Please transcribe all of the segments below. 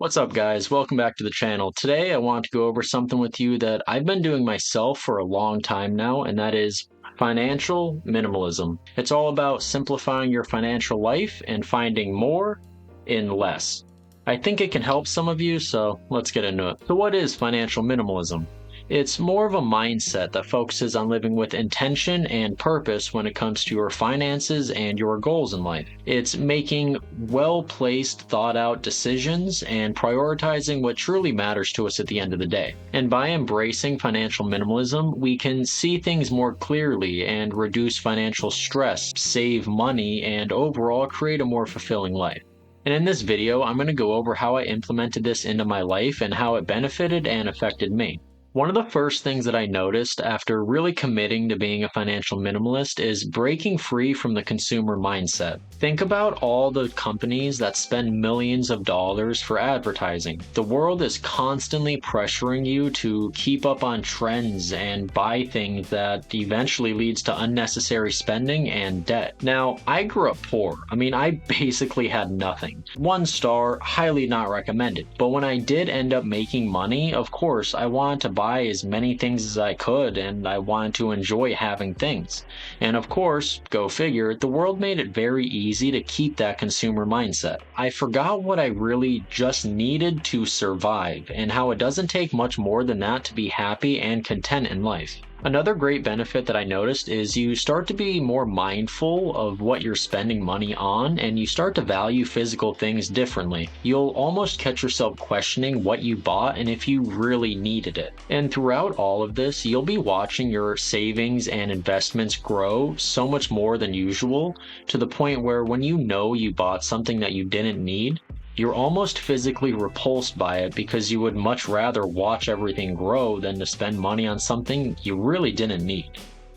What's up, guys? Welcome back to the channel. Today, I want to go over something with you that I've been doing myself for a long time now, and that is financial minimalism. It's all about simplifying your financial life and finding more in less. I think it can help some of you, so let's get into it. So, what is financial minimalism? It's more of a mindset that focuses on living with intention and purpose when it comes to your finances and your goals in life. It's making well placed, thought out decisions and prioritizing what truly matters to us at the end of the day. And by embracing financial minimalism, we can see things more clearly and reduce financial stress, save money, and overall create a more fulfilling life. And in this video, I'm going to go over how I implemented this into my life and how it benefited and affected me. One of the first things that I noticed after really committing to being a financial minimalist is breaking free from the consumer mindset. Think about all the companies that spend millions of dollars for advertising. The world is constantly pressuring you to keep up on trends and buy things that eventually leads to unnecessary spending and debt. Now, I grew up poor. I basically had nothing. 1 star, highly not recommended. But when I did end up making money, of course, I wanted to buy as many things as I could, and I wanted to enjoy having things. And of course, go figure, the world made it very easy to keep that consumer mindset. I forgot what I really just needed to survive, and how it doesn't take much more than that to be happy and content in life. Another great benefit that I noticed is you start to be more mindful of what you're spending money on, and you start to value physical things differently. You'll almost catch yourself questioning what you bought and if you really needed it. And throughout all of this, you'll be watching your savings and investments grow so much more than usual, to the point where when you know you bought something that you didn't need, you're almost physically repulsed by it because you would much rather watch everything grow than to spend money on something you really didn't need.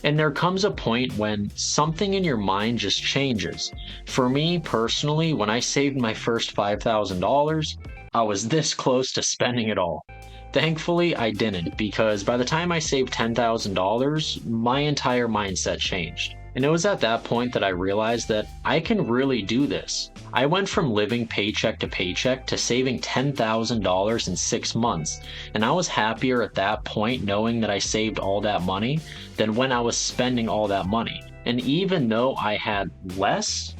And there comes a point when something in your mind just changes. For me personally, when I saved my first $5,000, I was this close to spending it all. Thankfully, I didn't, because by the time I saved $10,000, my entire mindset changed. And it was at that point that I realized that I can really do this. I went from living paycheck to paycheck to saving $10,000 in 6 months, and I was happier at that point knowing that I saved all that money than when I was spending all that money. And even though I had less,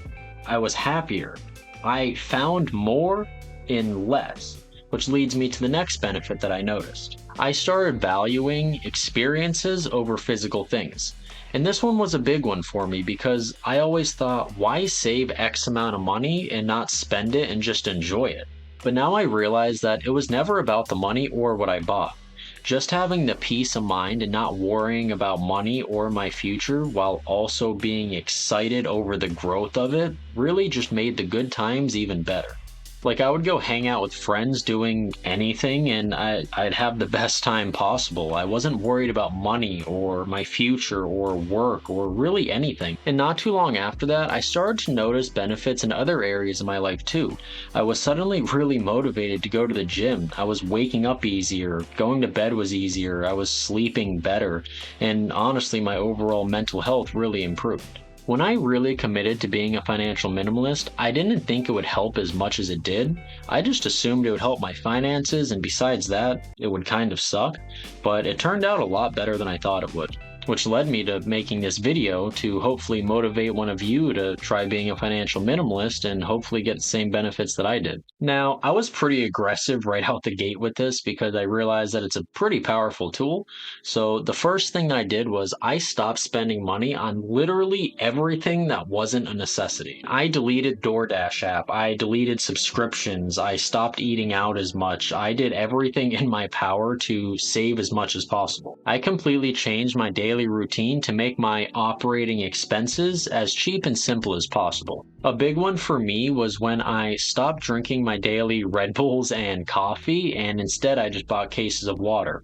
I was happier. I found more in less, which leads me to the next benefit that I noticed. I started valuing experiences over physical things. And this one was a big one for me because I always thought, why save X amount of money and not spend it and just enjoy it? But now I realize that it was never about the money or what I bought. Just having the peace of mind and not worrying about money or my future while also being excited over the growth of it really just made the good times even better. Like, I would go hang out with friends doing anything, and I'd have the best time possible. I wasn't worried about money or my future or work or really anything. And not too long after that, I started to notice benefits in other areas of my life too. I was suddenly really motivated to go to the gym. I was waking up easier, going to bed was easier, I was sleeping better, and honestly, my overall mental health really improved. When I really committed to being a financial minimalist, I didn't think it would help as much as it did. I just assumed it would help my finances, and besides that, it would kind of suck, but it turned out a lot better than I thought it would. Which led me to making this video to hopefully motivate one of you to try being a financial minimalist and hopefully get the same benefits that I did. Now, I was pretty aggressive right out the gate with this because I realized that it's a pretty powerful tool. So the first thing I did was I stopped spending money on literally everything that wasn't a necessity. I deleted DoorDash app, I deleted subscriptions, I stopped eating out as much. I did everything in my power to save as much as possible. I completely changed my daily routine to make my operating expenses as cheap and simple as possible. A big one for me was when I stopped drinking my daily Red Bulls and coffee, and instead I just bought cases of water.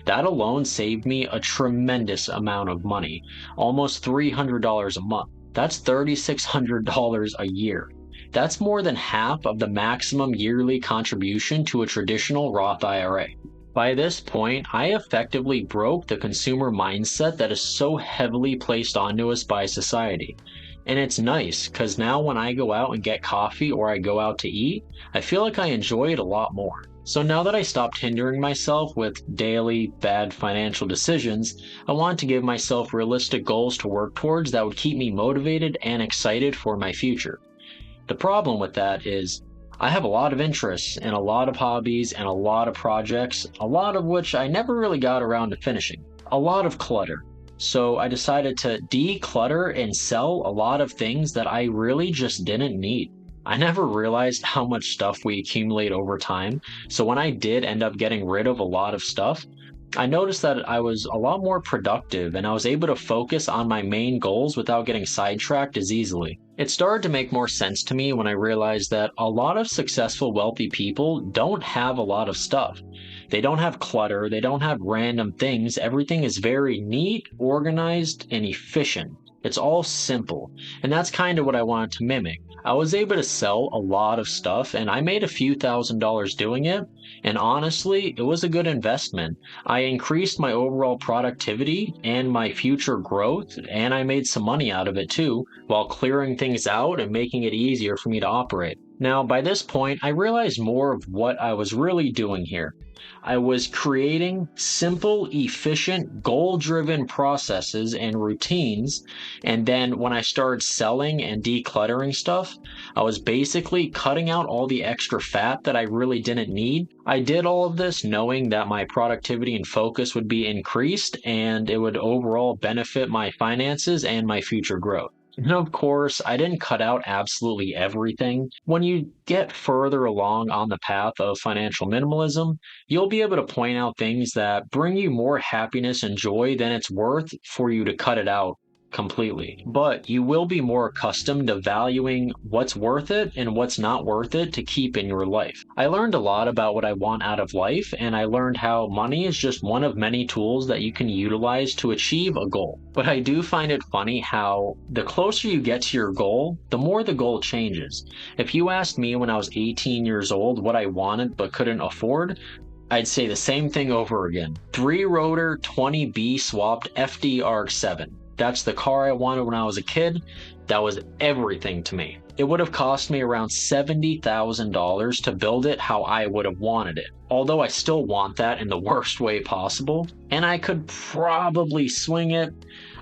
That alone saved me a tremendous amount of money, almost $300 a month. That's $3,600 a year. That's more than half of the maximum yearly contribution to a traditional Roth IRA. By this point, I effectively broke the consumer mindset that is so heavily placed onto us by society. And it's nice because now when I go out and get coffee or I go out to eat, I feel like I enjoy it a lot more. So now that I stopped hindering myself with daily bad financial decisions, I want to give myself realistic goals to work towards that would keep me motivated and excited for my future. The problem with that is I have a lot of interests and a lot of hobbies and a lot of projects, a lot of which I never really got around to finishing. A lot of clutter. So I decided to declutter and sell a lot of things that I really just didn't need. I never realized how much stuff we accumulate over time. So when I did end up getting rid of a lot of stuff, I noticed that I was a lot more productive and I was able to focus on my main goals without getting sidetracked as easily. It started to make more sense to me when I realized that a lot of successful, wealthy people don't have a lot of stuff. They don't have clutter, they don't have random things. Everything is very neat, organized, and efficient. It's all simple. And that's kind of what I wanted to mimic. I was able to sell a lot of stuff and I made a few $1,000s doing it. And honestly, it was a good investment. I increased my overall productivity and my future growth, and I made some money out of it too, while clearing things out and making it easier for me to operate. Now, by this point, I realized more of what I was really doing here. I was creating simple, efficient, goal driven processes and routines. And then when I started selling and decluttering stuff, I was basically cutting out all the extra fat that I really didn't need. I did all of this knowing that my productivity and focus would be increased and it would overall benefit my finances and my future growth. And of course, I didn't cut out absolutely everything. When you get further along on the path of financial minimalism, you'll be able to point out things that bring you more happiness and joy than it's worth for you to cut it out completely. But you will be more accustomed to valuing what's worth it and what's not worth it to keep in your life. I learned a lot about what I want out of life, and I learned how money is just one of many tools that you can utilize to achieve a goal. But I do find it funny how the closer you get to your goal, the more the goal changes. If you asked me when I was 18 years old what I wanted but couldn't afford, I'd say the same thing over again. 3-rotor 20B swapped FD RX-7. That's the car I wanted when I was a kid. That was everything to me. It would have cost me around $70,000 to build it how I would have wanted it. Although I still want that in the worst way possible, and I could probably swing it,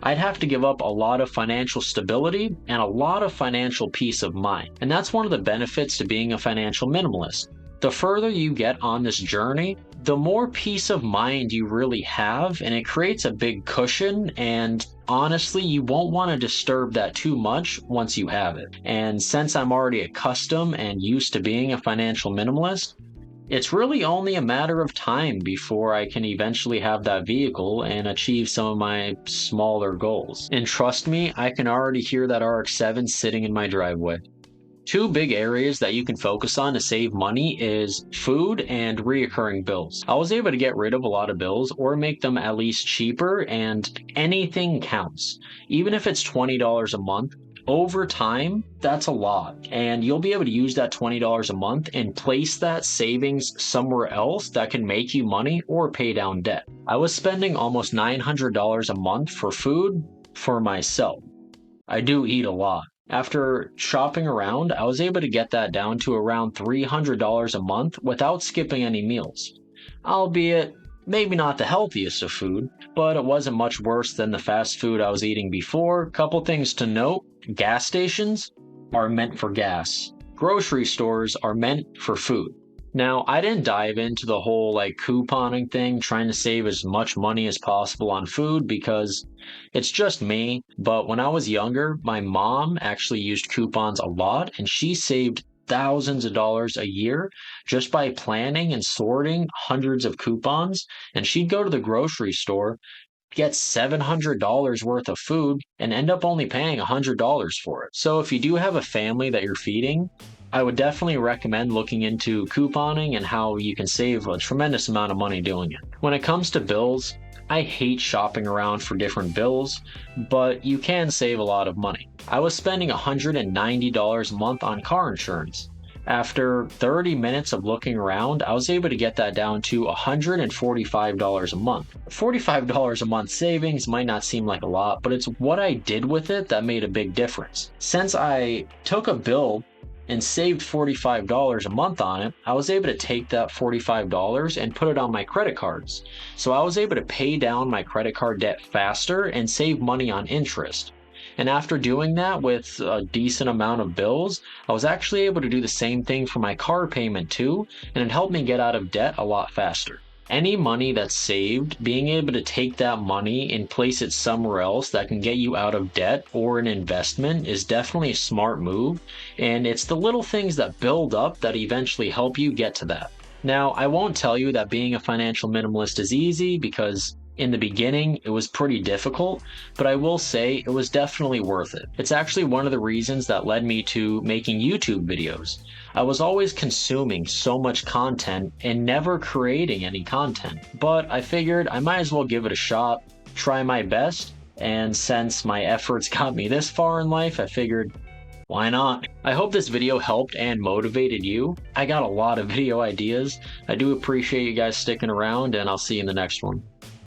I'd have to give up a lot of financial stability and a lot of financial peace of mind. And that's one of the benefits to being a financial minimalist. The further you get on this journey, the more peace of mind you really have, and it creates a big cushion, and honestly, you won't want to disturb that too much once you have it. And since I'm already accustomed and used to being a financial minimalist, it's really only a matter of time before I can eventually have that vehicle and achieve some of my smaller goals. And trust me, I can already hear that RX-7 sitting in my driveway. Two big areas that you can focus on to save money is food and reoccurring bills. I was able to get rid of a lot of bills or make them at least cheaper, and anything counts. Even if it's $20 a month, over time, that's a lot. And you'll be able to use that $20 a month and place that savings somewhere else that can make you money or pay down debt. I was spending almost $900 a month for food for myself. I do eat a lot. After shopping around, I was able to get that down to around $300 a month without skipping any meals. Albeit, maybe not the healthiest of food, but it wasn't much worse than the fast food I was eating before. Couple things to note: gas stations are meant for gas. Grocery stores are meant for food. Now, I didn't dive into the whole couponing thing, trying to save as much money as possible on food because it's just me. But when I was younger, my mom actually used coupons a lot and she saved thousands of dollars a year just by planning and sorting hundreds of coupons. And she'd go to the grocery store, get $700 worth of food, and end up only paying $100 for it. So if you do have a family that you're feeding, I would definitely recommend looking into couponing and how you can save a tremendous amount of money doing it. When it comes to bills, I hate shopping around for different bills, but you can save a lot of money. I was spending $190 a month on car insurance. After 30 minutes of looking around, I was able to get that down to $145 a month. $45 a month savings might not seem like a lot, but it's what I did with it that made a big difference. Since I took a bill and saved $45 a month on it, I was able to take that $45 and put it on my credit cards. So I was able to pay down my credit card debt faster and save money on interest. And after doing that with a decent amount of bills, I was actually able to do the same thing for my car payment too, and it helped me get out of debt a lot faster. Any money that's saved, being able to take that money and place it somewhere else that can get you out of debt or an investment is definitely a smart move. And it's the little things that build up that eventually help you get to that. Now, I won't tell you that being a financial minimalist is easy because in the beginning it was pretty difficult, but I will say it was definitely worth it. It's actually one of the reasons that led me to making YouTube videos. I was always consuming so much content and never creating any content, but I figured I might as well give it a shot, try my best, and since my efforts got me this far in life, I figured why not? I hope this video helped and motivated you. I got a lot of video ideas. I do appreciate you guys sticking around, and I'll see you in the next one.